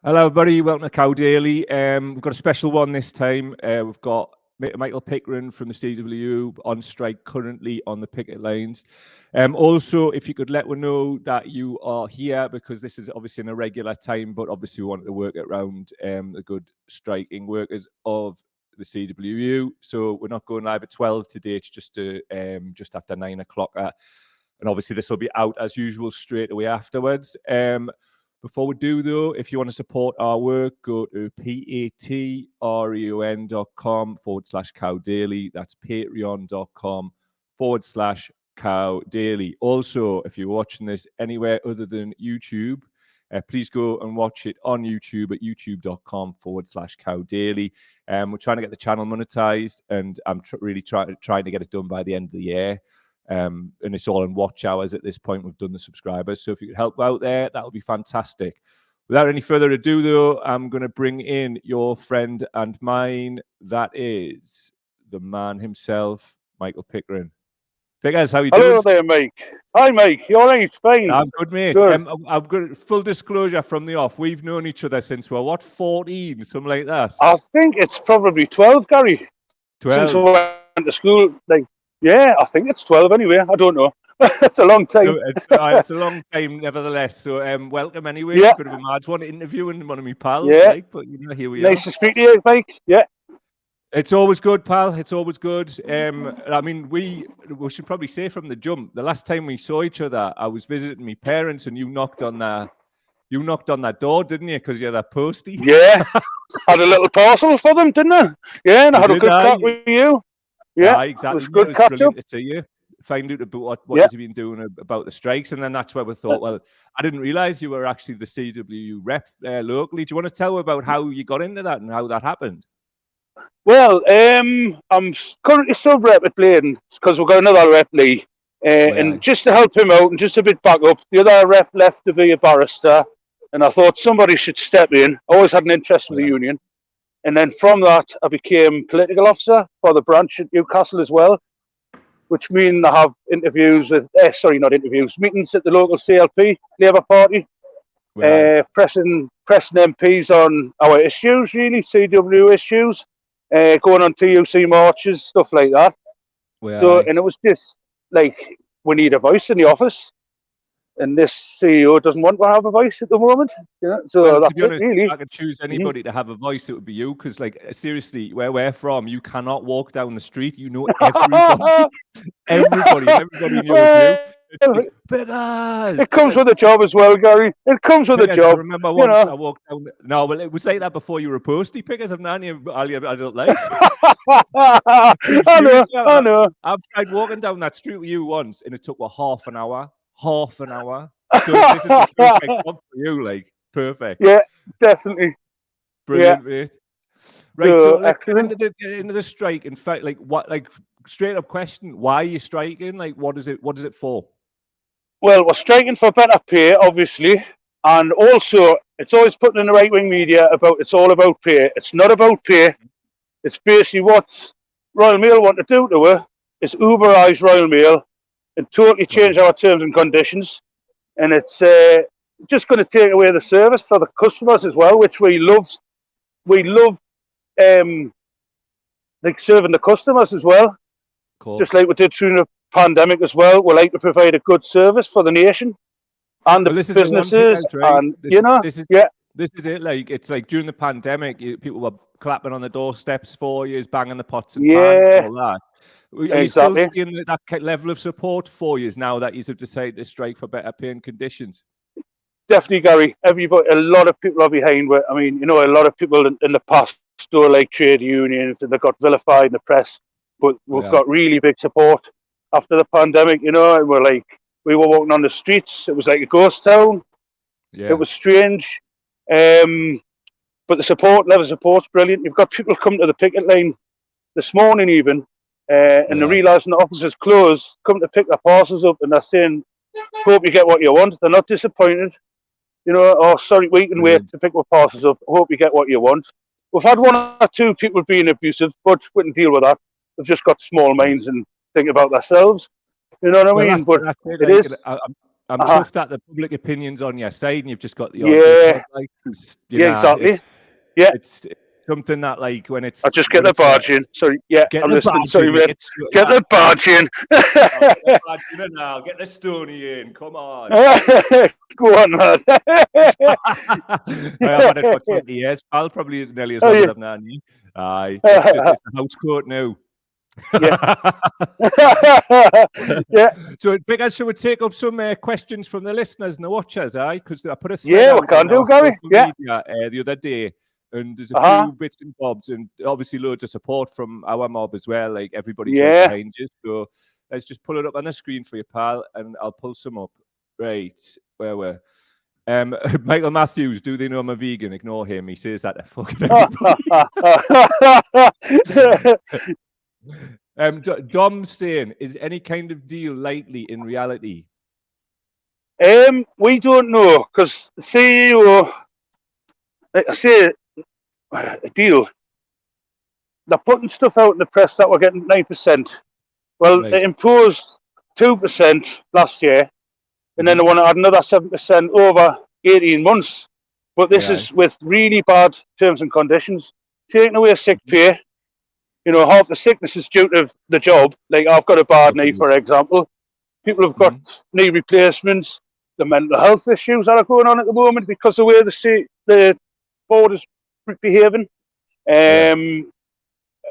Hello, everybody. Welcome to Cow Daily. We've got a special one this time. We've got Michael Pickering from the CWU on strike currently on the picket lines. Also, if you could let us know that you are here, because this is obviously an irregular time, but obviously we wanted to work it around the good striking workers of the CWU. So we're not going live at 12 today. It's just after 9 o'clock. And obviously this will be out as usual straight away afterwards. Before we do, though, if you want to support our work, go to patreon.com/Cow Daily. That's patreon.com/Cow Daily. Also, if you're watching this anywhere other than YouTube, please go and watch it on YouTube at youtube.com/Cow Daily. We're trying to get the channel monetized, and I'm really trying to get it done by the end of the year. And it's all in watch hours at this point. We've done the subscribers. So if you could help out there, that would be fantastic. Without any further ado, though, I'm going to bring in your friend and mine. That is the man himself, Michael Pickering. Pickas, how you doing? Hello there, Mike. Hi, Mike. You all right? Fine. I'm good, mate. Good. I'm good. Full disclosure from the off. We've known each other since we're, 14? Something like that. I think it's probably 12, Gary. 12. Since we went to school. Yeah, I think it's 12 anyway. I don't know. It's a long time. So it's a long time, nevertheless. So welcome anyway. Yeah. It's a bit of a mad one, interviewing one of my pals. Yeah. But here we are. Nice to speak to you, Mike. Yeah. It's always good, pal. It's always good. I mean, we should probably say from the jump, the last time we saw each other, I was visiting my parents, and you knocked on that door, didn't you? Because you're that Postie. Yeah. Had a little parcel for them, didn't I? Yeah, and I had a good chat with you. Yeah, exactly. It was good catch up. To see you. Find out about what you've been doing about the strikes, and then that's where we thought, well, I didn't realise you were actually the CWU rep locally. Do you want to tell about how you got into that and how that happened? Well, I'm currently sub-rep at Blaydon because we've got another rep, Lee. And just to help him out and just a bit back up, the other rep left to be a barrister, and I thought somebody should step in. I always had an interest in the union. And then from that, I became political officer for the branch at Newcastle as well, which means I have meetings at the local CLP, Labour Party, pressing MPs on our issues, really, CW issues, going on TUC marches, stuff like that. And it was just like, we need a voice in the office. And this CEO doesn't want to have a voice at the moment. So that's it, really. If I could choose anybody to have a voice, it would be you. Because, seriously, where we're from, you cannot walk down the street. You know everybody. everybody knows you. It comes with a job as well, Gary. It comes with a job. I remember once I walked down. No, well, it was like that before you were a Postie, Pickers. I've known you all your adult life. I know. I've tried walking down that street with you once, and it took half an hour. So this is the perfect one for you, perfect. Yeah, definitely. Brilliant, mate. Right, so into the strike. In fact, straight up question: why are you striking? What is it for? Well, we're striking for better pay, obviously, and also it's always put in the right wing media it's all about pay. It's not about pay. It's basically what Royal Mail want to do to her is Uberize Royal Mail and totally change our terms and conditions, and it's just going to take away the service for the customers as well, which we love. We love serving the customers as well, just like we did through the pandemic as well. We like to provide a good service for the nation and the businesses, and This is it. It's like during the pandemic, people were clapping on the doorsteps for you, banging the pots and pans, all that. Are you still seeing that level of support for you now that you've decided to strike for better pay and conditions? Definitely, Gary. A lot of people are behind it. I mean, a lot of people in the past don't like trade unions and they got vilified in the press, but we've got really big support after the pandemic, and we were walking on the streets. It was like a ghost town. It was strange. But the level of support's brilliant. You've got people coming to the picket line this morning even, and they're realising the office is closed, come to pick their parcels up, and they're saying, hope you get what you want. They're not disappointed. Sorry, we can wait to pick our parcels up. Hope you get what you want. We've had one or two people being abusive, but we can deal with that. They've just got small minds and think about themselves. You know what I mean? But it is. I'm chuffed that the public opinion's on your side, and you've just got the odd Yeah. like, Exactly. It's something that, like, when it's... I just get the barge in. Sorry, yeah, I'm listening. Sorry, mate. Get the barge in. Get the barge in now. Get the Stony in. Come on. Go on, lad. I've had it for 20 years, pal. Probably nearly as long as I've known you. Aye. It's the house coat now. Yeah. So, Pickas, shall we take up some questions from the listeners and the watchers, because I put a thread out we can do, Gary. Media, the other day, and there's a few bits and bobs, and obviously loads of support from our mob as well. Like, everybody's right behind you. So let's just pull it up on the screen for you, pal, and I'll pull some up. Right, where we're... Michael Matthews, do they know I'm a vegan? Ignore him. He says that to fucking everybody. Dom's saying, is any kind of deal likely in reality? We don't know, because the CEO, like I say, a deal. They're putting stuff out in the press that we're getting 9%. Well, they imposed 2% last year, and then they want to add another 7% over 18 months. But this is with really bad terms and conditions. Taking away sick pay, half the sickness is due to the job. Like, I've got a bad knee, for example. People have got knee replacements, the mental health issues that are going on at the moment because of the way the board is behaving. And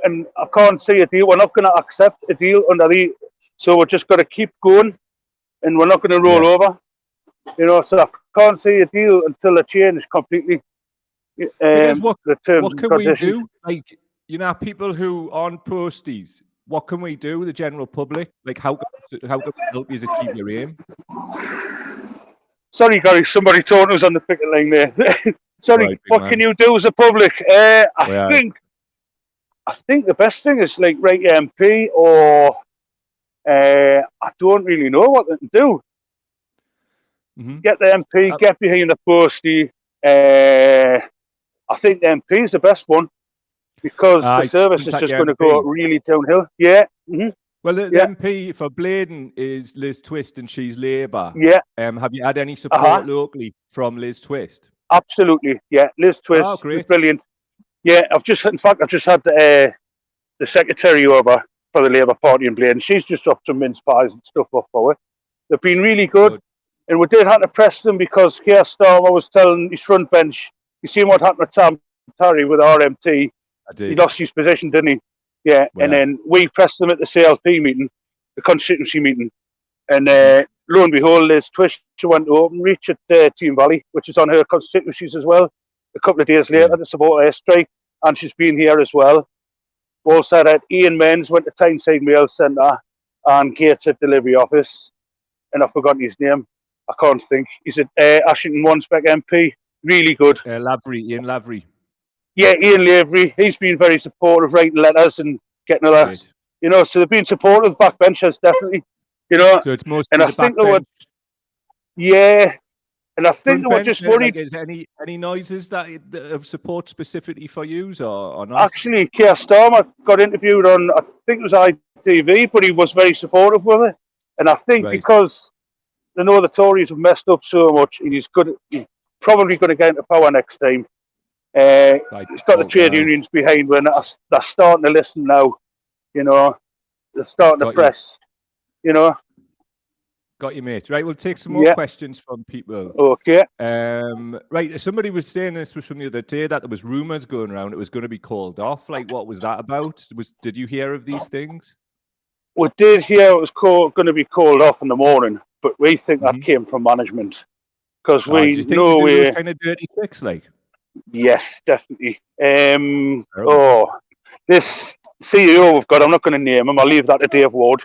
I can't see a deal. We're not going to accept a deal under so we're just going to keep going, and we're not going to roll over. So I can't see a deal until the change completely. What can we do? Like, people who aren't posties, what can we do, the general public? Like, how can we help you achieve your aim? Sorry, Gary, somebody told us on the picket line there. Sorry, what can you do as a public? I think the best thing is, like, write your MP, or I don't really know what they can do. Get the MP, get behind the postie. I think the MP is the best one, because the service is just going to go really downhill. Well, the MP for Blaydon is Liz Twist, and she's Labour. Have you had any support locally from Liz Twist? Absolutely. Liz Twist is brilliant. I've just had the secretary over for the Labour Party in Blaydon. She's just dropped some mince pies and stuff off for it. They've been really good. And we did have to press them, because Keir Starmer was telling his front bench, you seen what happened to Tom Terry with RMT? He lost his position, didn't he? And then we pressed them at the CLP meeting, the constituency meeting. And lo and behold, Liz Twist, she went to Openreach at Team Valley, which is on her constituencies as well, a couple of days later to support airstrike, and she's been here as well. We also had Ian Menz went to Tyneside Mail Centre and Gateshead Delivery Office, and I've forgotten his name. I can't think. He's at Ashington Wandsbeck MP. Really good. Ian Lavery. Yeah, Ian Lavery. He's been very supportive, writing letters and getting other. So they've been supportive. Backbenchers, definitely. So it's mostly and I think they were. Yeah, and I think they were just worried. Is any noises that of support specifically for you, or not? Actually, Keir Starmer got interviewed on, I think it was ITV, but he was very supportive with it. And I think because they know the Tories have messed up so much, he's probably going to get into power next time. He's got the trade unions behind when they're starting to listen now. They're starting to press. Got you, mate. Right, we'll take some more questions from people. Okay. Right, somebody was saying, this was from the other day, that there was rumours going around it was going to be called off. Like, what was that about? Did you hear of these things? We did hear it was going to be called off in the morning, but we think that came from management, because we know we're kind of dirty tricks, like. Yes, definitely. This CEO we've got, I'm not going to name him. I'll leave that to Dave Ward.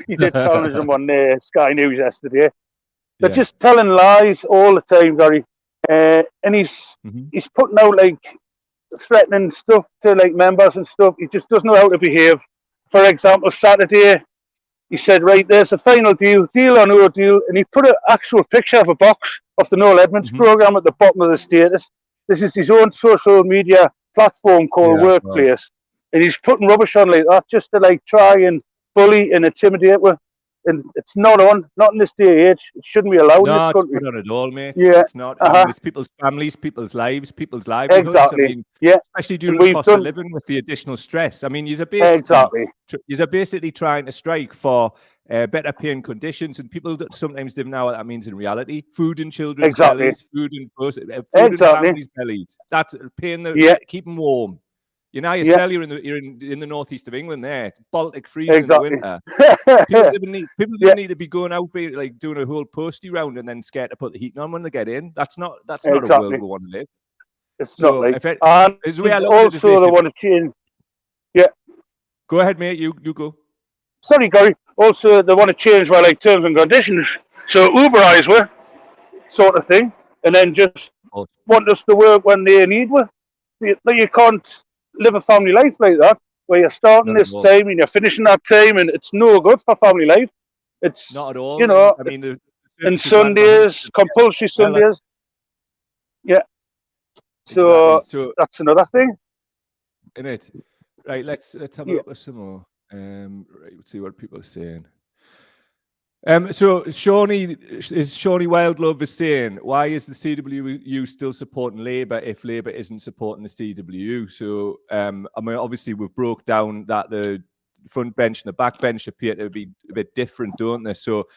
He did challenge him on Sky News yesterday. They're just telling lies all the time, Gary. And he's putting out, like, threatening stuff to, like, members and stuff. He just doesn't know how to behave. For example, Saturday, he said, right, there's a final deal or no deal, and he put an actual picture of a box of the Noel Edmonds programme at the bottom of the status. This is his own social media platform called Workplace. And he's putting rubbish on like that just to, like, try and bully and intimidate with. and it's not in this day and age. It shouldn't be allowed in this No, it's country. not on at all, mate. Yeah. It's not. I mean, it's people's families, people's lives, people's livelihoods. Exactly. I mean, Yeah. especially And during the we've cost done of living with the additional stress. I mean, you're exactly. basically trying to strike for better paying conditions, and people sometimes don't know what that means in reality. Food in children's Exactly. bellies, food in Exactly. families' bellies. That's paying keep them warm. You know, you sell you're in the northeast of England there. It's Baltic freezing in the winter. People didn't need to be going out like doing a whole Postie round and then scared to put the heating on when they get in. That's not a world we want to live. It's not like and also they want to change. Yeah. Go ahead, mate. You go. Sorry, Gary. Also, they want to change my terms and conditions. So Uberize we sort of thing, and then just want us to work when they need we. You can't live a family life like that, where you're starting this time and you're finishing that time, and it's no good for family life. It's not at all. You know, I mean, and Sundays, compulsory Sundays. Yeah. So that's another thing. Isn't it? Right. Let's have a look at some more. Right. Let's see what people are saying. So Shawnee Wildlove is saying, why is the CWU still supporting Labour if Labour isn't supporting the CWU? So I mean, obviously we've broke down that the front bench and the back bench appear to be a bit different, don't they? So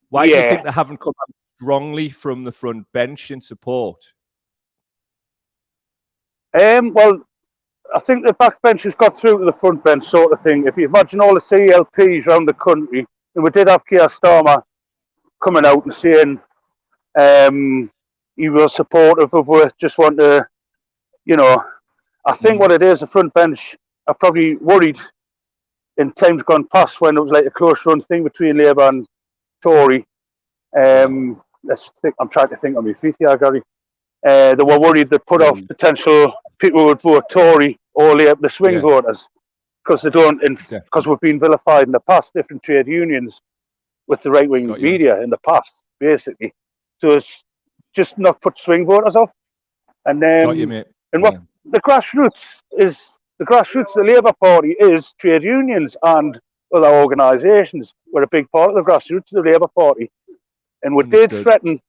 why do you think they haven't come out strongly from the front bench in support? Well, I think the back bench has got through to the front bench sort of thing. If you imagine all the CLPs around the country, and we did have Keir Starmer coming out and saying he was supportive of we just want to, I think what it is, the front bench are probably worried in times gone past when it was like a close run thing between Labour and Tory. Let's think. I'm trying to think on my feet here, Gary. They were worried that put off potential people would vote Tory or the swing voters because they don't, because we've been vilified in the past, different trade unions with the right-wing media in the past, basically. So it's just not put swing voters off. And then, what the grassroots is, the Labour Party is trade unions and other organisations. We're a big part of the grassroots of the Labour Party. And we did threaten.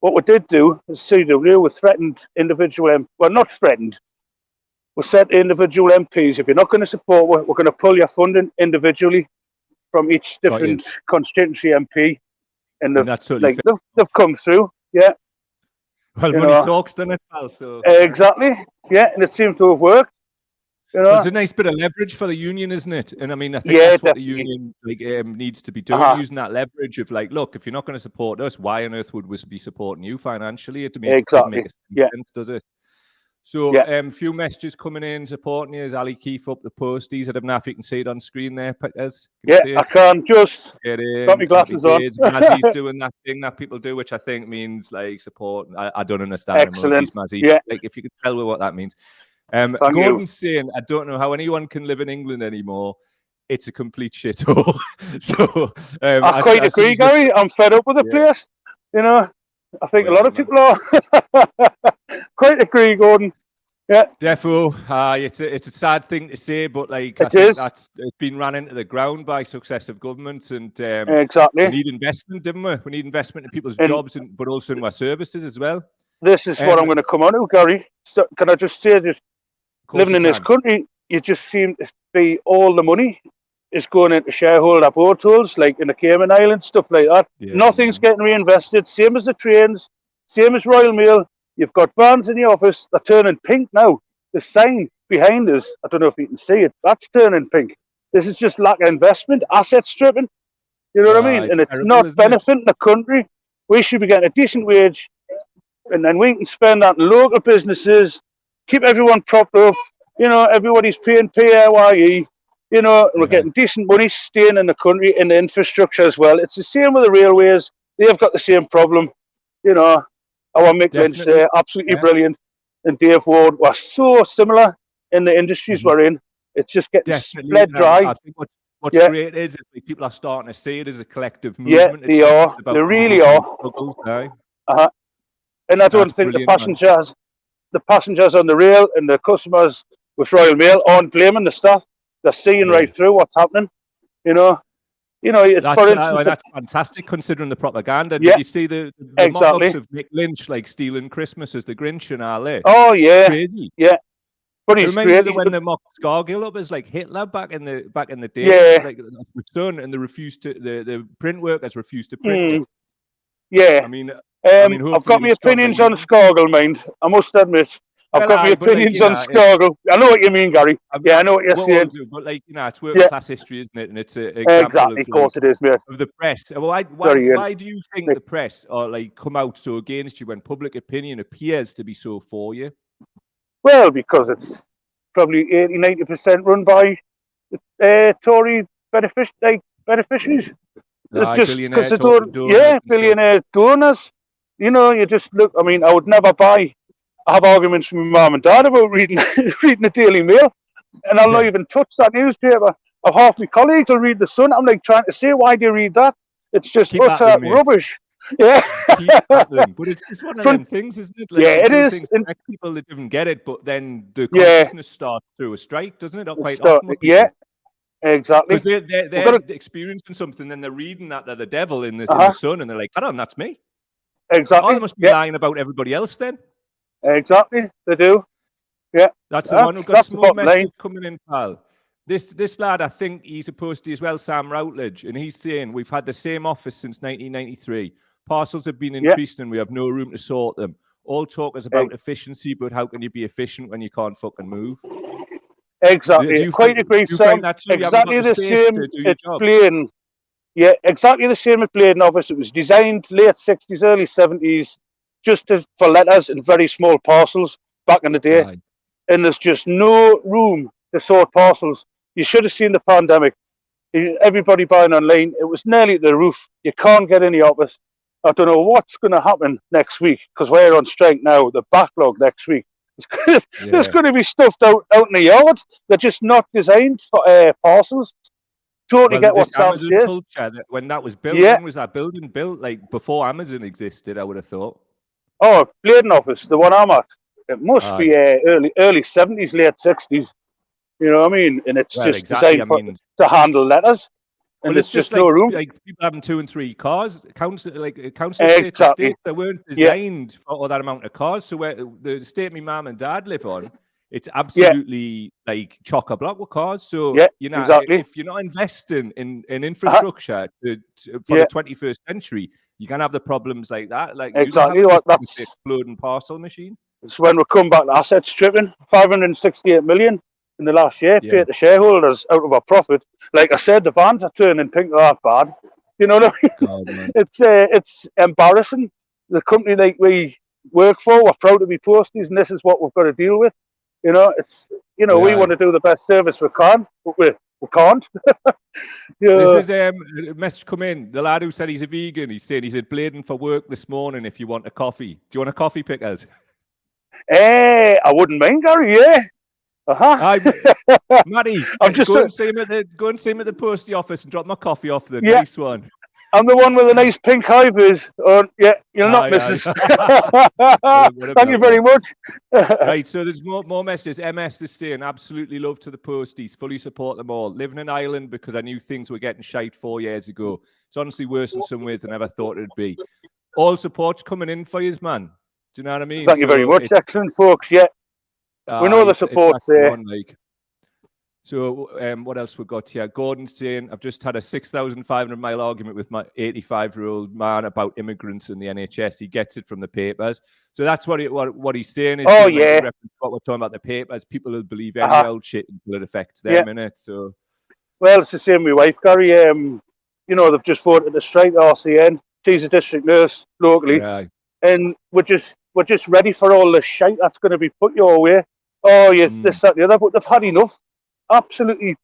What we did do is CWU, we threatened individual, well, not threatened. We said to individual MPs, if you're not going to support, we're going to pull your funding individually from each different constituency MP. And they've come through, Well, money talks, doesn't it, pal? So exactly, and it seems to have worked. It's a nice bit of leverage for the union, isn't it? And I mean, I think that's what the union needs to be doing, using that leverage of look, if you're not going to support us, why on earth would we be supporting you financially? It doesn't make sense, does it? So a few messages coming in supporting you. Is Ali Keefe up the Posties? I don't know if you can see it on screen there, Pickas. I can just got my glasses on. Mazzy's doing that thing that people do, which I think means support. I don't understand. Excellent. Mazzy. If you could tell me what that means. Gordon's saying, I don't know how anyone can live in England anymore. It's a complete shithole. So I quite agree, Gary. I'm fed up with the place. I think a lot of people are. Quite agree, Gordon. Yeah. Defo. It's a sad thing to say, but it's been run into the ground by successive governments, and exactly. We need investment, didn't we? We need investment in people's jobs, but also in our services as well. This is what I'm going to come on to, Gary. So, can I just say, just living in this country, you just seem to be all the money is going into shareholder boat tolls, like in the Cayman Islands, stuff like that. Nothing's getting reinvested. Same as the trains, same as Royal Mail. You've got vans in the office. They're turning pink now. The sign behind us, I don't know if you can see it, that's turning pink. This is just lack of investment, asset stripping. You know what I mean? And it's not benefiting the country. We should be getting a decent wage, and then we can spend that in local businesses, keep everyone propped up. Everybody's paying PAYE. And we're getting decent money staying in the country in the infrastructure as well. It's the same with the railways. They've got the same problem. Our Mick Lynch there, absolutely brilliant. And Dave Ward were so similar in the industries we're in. It's just getting bled dry. I think what's great is people are starting to see it as a collective movement. Yeah, they are. They really are. And I don't think the passengers on the rail and the customers with Royal Mail aren't blaming the staff. They're seeing right through what's happening. You You know, for instance, that's fantastic considering the propaganda. Yeah, did you see the exactly. mock-ups of Nick Lynch like stealing Christmas as the Grinch and all that? Oh yeah, crazy. Yeah, but It he's reminds great. us of when they mocked Scargill up as like Hitler back in the day. Yeah. Like the Sun, and they refused to. The print workers refused to print it. Yeah. I mean, I've got my opinions on Scargill, mind. I must admit, I've got my opinions on Scargill. I know what you mean, Gary. I know what you're saying. But like, it's working class history, isn't it? And it's an example of course it is, mate. Of the press. Well, why do you think the press are like come out so against you when public opinion appears to be so for you? Well, because it's probably 80-90% run by Tory beneficiaries. Billionaire donors. Billionaire donors. You know, you just look. I mean, I would never have arguments with my mum and dad about reading the Daily Mail, and I'll not even touch that newspaper. Half my colleagues will read the Sun. I'm like trying to say, why do you read that? It's just utter rubbish. Yeah. But it's one of them things, isn't it? Like, it is. People that didn't get it, but then the consciousness starts through a strike, doesn't it? Quite often. Exactly. Because they're experiencing something, and they're reading that they're the devil in the Sun, and they're like, "Hold on, that's me." Exactly. Oh, they must be lying about everybody else then. Exactly, they do. Yeah. That's the one. We've got some more messages coming in, pal. This lad, I think he's a Postie as well, Sam Routledge, and he's saying we've had the same office since 1993. Parcels have been increasing and we have no room to sort them. All talk is about efficiency, but how can you be efficient when you can't fucking move? Exactly. Quite agree, Sam. Exactly the same at Blaydon. Yeah, exactly the same at Blaydon office. It was designed late 60s, early 70s, just for letters and very small parcels back in the day. Right. And there's just no room to sort parcels. You should have seen the pandemic. Everybody buying online. It was nearly to the roof. You can't get in the office. I don't know what's going to happen next week because we're on strike now. The backlog next week. There's going to be stuff out in the yard. They're just not designed for parcels. Totally get what Sam says. When that was built, when was that building built? Like before Amazon existed, I would have thought. Oh, Blaydon office, the one I'm at. It must be early 70s, late 60s. You know what I mean? And it's just designed to handle letters. And it's just no room. Like people having 2 and 3 cars. Council estates, they weren't designed for all that amount of cars. So where the estate my mum and dad live on, it's absolutely like chock-a-block with cars. So if you're not investing in infrastructure for the 21st century, you can have the problems like that. Like exactly that's exploding parcel machine. It's when we come back to asset stripping, 568 million in the last year, paid the shareholders out of our profit. Like I said, the vans are turning pink. That bad. You know what I mean? It's embarrassing. The company like we work for, we're proud to be Posties, and this is what we've got to deal with. You know, we want to do the best service we can, but we can't. This is a message come in. The lad who said he's a vegan, he's saying he's at Blaydon for work this morning if you want a coffee. Do you want a coffee, Pickers? I wouldn't mind, Gary, yeah. Matty, go and see him at the Postie office and drop my coffee off the nice one. I'm the one with the nice pink high vis. You'll not miss us. Thank you very much. Right, so there's more messages. MS is saying, absolutely love to the Posties, fully support them all. Living in Ireland because I knew things were getting shite 4 years ago. It's honestly worse in some ways than I ever thought it'd be. All support's coming in for you, man. Do you know what I mean? Thank you very much. Excellent, folks. Yeah. We know the support's there. So what else we got here? Gordon's saying, I've just had a 6,500-mile argument with my 85-year-old man about immigrants in the NHS. He gets it from the papers. So that's what he's saying. Is what we're talking about, the papers. People will believe any old shit until it affects them, innit? So. Well, it's the same with my wife, Gary. They've just voted to strike the RCN. She's a district nurse locally. Yeah. And we're just ready for all the shite that's going to be put your way. Oh, yes, this, that, the other. But they've had enough. Absolutely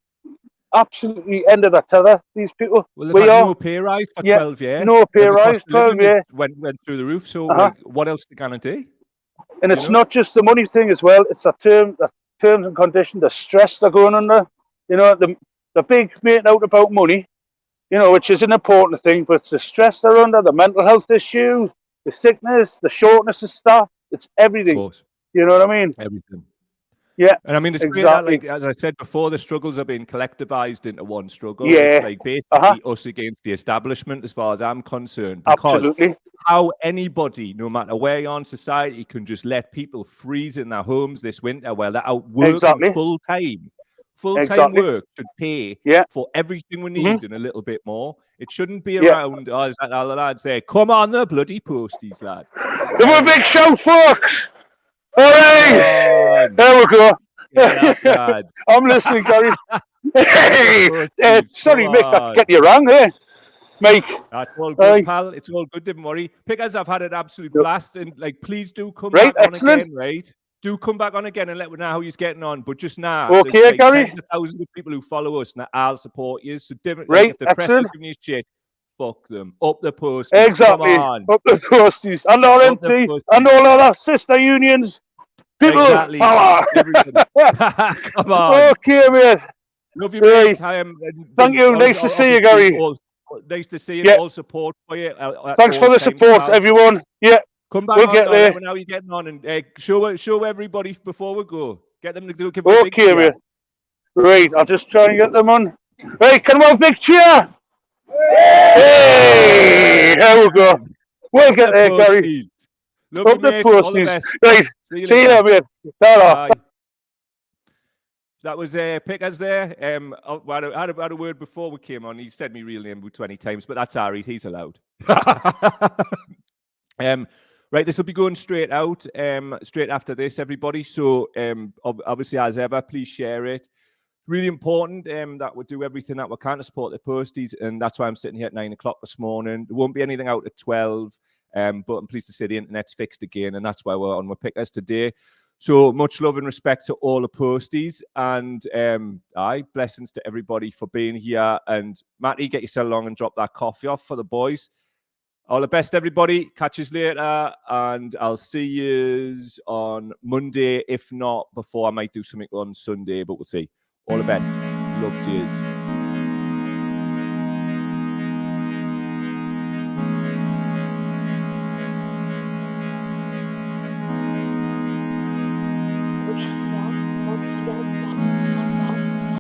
end of the tether, these people. Well, they've had no pay rise for 12 years. No pay rise, 12 years. Went through the roof. So what else are they going to do? And it's not just the money thing as well. It's the terms and conditions, the stress they're going under. You know, the big making out about money, which is an important thing, but it's the stress they're under, the mental health issues, the sickness, the shortness of staff. It's everything. Of course. You know what I mean? Everything. Yeah. And I mean, it's great that, like, as I said before, the struggles are being collectivized into one struggle. Yeah. It's like basically us against the establishment, as far as I'm concerned. Because Absolutely. how anybody, no matter where you are in society, can just let people freeze in their homes this winter while they're out working full time. Full-time work should pay for everything we need and a little bit more. It shouldn't be around, as all the lads say, come on the bloody posties, lad. Give a big shout, folks! All right! There we go. Lad. I'm listening, Gary. Hey! Sorry, Mick, I'm getting you wrong, eh? Mike. That's all good, pal. It's all good, don't worry. Pickers, I've had an absolute blast, and like, please do come back on again, right? Do come back on again and let me know how you're getting on. But just now, okay, there's like Gary. tens of thousands of people who follow us, and I'll support you. So different, like, if the press are giving you shit, fuck them. Up the posties. Exactly. Come on. Up the posties. And our MT and all our sister unions. People power. Come on. Okay, mate. Love you, mate. Thank you. Nice to see you, Gary. Nice to see you. All support for you. Thanks for the support, everyone. Yeah. Come back we'll on, get there. Let me know how you're getting on, and show everybody before we go. Get them to do a big cheer. Mate. Right, I'll just try and get them on. Right, can we have a big cheer? Hey! There we go. We'll get there, Gary. Up the posties. Right, see you later, mate. Ta-ra. That was Pickas there. I had a word before we came on. He said my real name about 20 times, but that's all right. He's allowed. Right, this will be going straight out, straight after this, everybody. So obviously, as ever, please share it. It's really important that we do everything that we can to support the posties, and that's why I'm sitting here at 9 o'clock this morning. There won't be anything out at 12, but I'm pleased to say the internet's fixed again, and that's why we're on with Pickers today. So much love and respect to all the posties, and blessings to everybody for being here. And Matty, get yourself along and drop that coffee off for the boys. All the best, everybody. Catch us later, and I'll see you on Monday. If not before, I might do something on Sunday, but we'll see. All the best. Love to you.